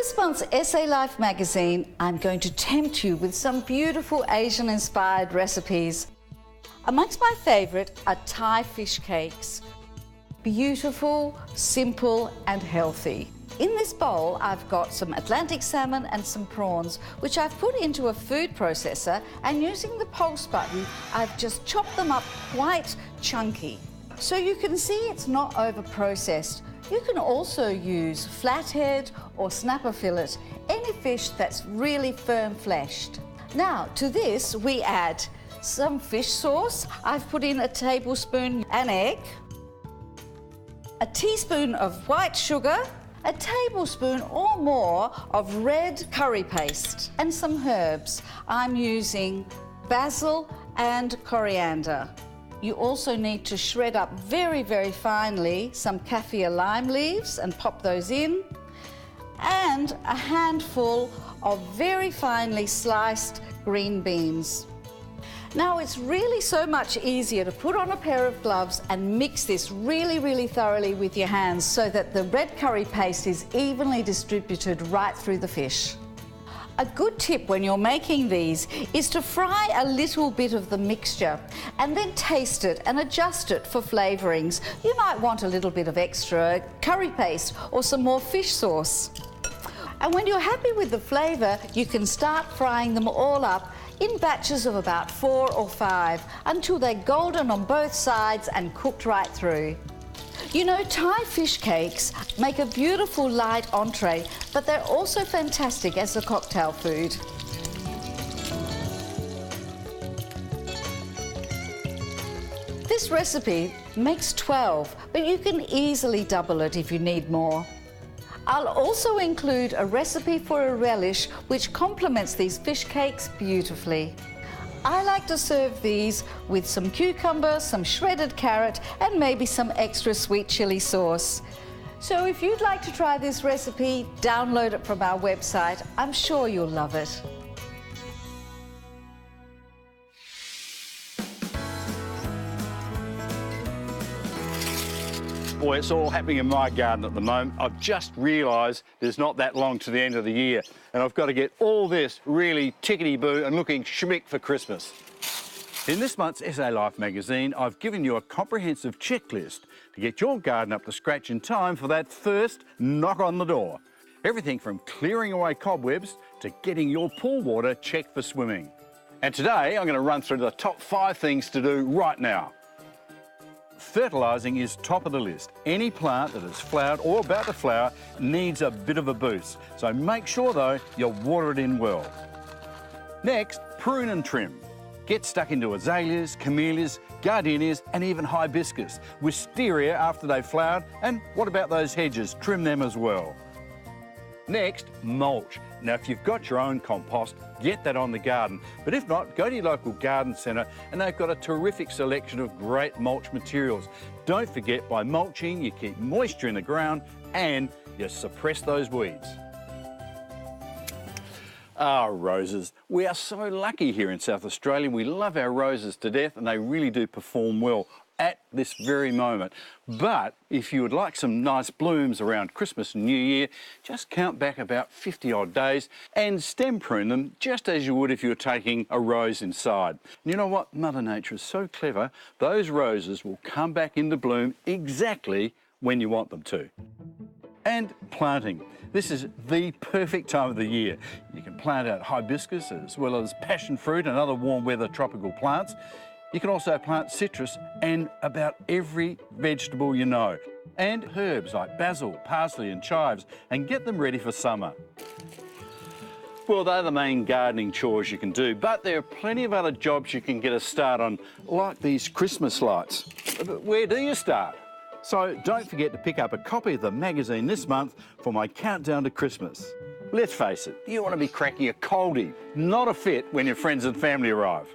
this month's Essay Life magazine, I'm going to tempt you with some beautiful Asian-inspired recipes. Amongst my favourite are Thai fish cakes. Beautiful, simple and healthy. In this bowl I've got some Atlantic salmon and some prawns, which I've put into a food processor, and using the pulse button I've just chopped them up quite chunky. So you can see it's not over-processed. You can also use flathead or snapper fillet, any fish that's really firm-fleshed. Now to this we add some fish sauce. I've put in a tablespoon an egg, a teaspoon of white sugar, a tablespoon or more of red curry paste, and some herbs. I'm using basil and coriander. You also need to shred up very, very finely some kaffir lime leaves and pop those in, and a handful of very finely sliced green beans. Now it's really so much easier to put on a pair of gloves and mix this really, really thoroughly with your hands so that the red curry paste is evenly distributed right through the fish. A good tip when you're making these is to fry a little bit of the mixture and then taste it and adjust it for flavourings. You might want a little bit of extra curry paste or some more fish sauce. And when you're happy with the flavour, you can start frying them all up in batches of about 4 or 5 until they're golden on both sides and cooked right through. You know, Thai fish cakes make a beautiful light entree, but they're also fantastic as a cocktail food. This recipe makes 12, but you can easily double it if you need more. I'll also include a recipe for a relish which complements these fish cakes beautifully. I like to serve these with some cucumber, some shredded carrot and maybe some extra sweet chilli sauce. So if you'd like to try this recipe, download it from our website. I'm sure you'll love it. Boy, it's all happening in my garden at the moment. I've just realised there's not that long to the end of the year, and I've got to get all this really tickety-boo and looking schmick for Christmas. In this month's Essay Life magazine, I've given you a comprehensive checklist to get your garden up to scratch in time for that first knock on the door. Everything from clearing away cobwebs to getting your pool water checked for swimming. And today I'm going to run through the top 5 things to do right now. Fertilising is top of the list. Any plant that has flowered or about to flower needs a bit of a boost, so make sure though you water it in well. Next, prune and trim. Get stuck into azaleas, camellias, gardenias and even hibiscus. Wisteria after they've flowered, and what about those hedges? Trim them as well. Next, mulch. Now, if you've got your own compost, get that on the garden. But if not, go to your local garden centre and they've got a terrific selection of great mulch materials. Don't forget, by mulching, you keep moisture in the ground and you suppress those weeds. Ah, roses. We are so lucky here in South Australia. We love our roses to death and they really do perform well at this very moment. But if you would like some nice blooms around Christmas and New Year, just count back about 50 odd days and stem prune them just as you would if you were taking a rose inside. And you know what? Mother Nature is so clever, those roses will come back into bloom exactly when you want them to. And planting. This is the perfect time of the year. You can plant out hibiscus as well as passion fruit and other warm weather tropical plants. You can also plant citrus and about every vegetable you know. And herbs like basil, parsley and chives, and get them ready for summer. Well, they're the main gardening chores you can do, but there are plenty of other jobs you can get a start on, like these Christmas lights. But where do you start? So don't forget to pick up a copy of the magazine this month for my countdown to Christmas. Let's face it, you want to be cracking a coldie, not a fit when your friends and family arrive.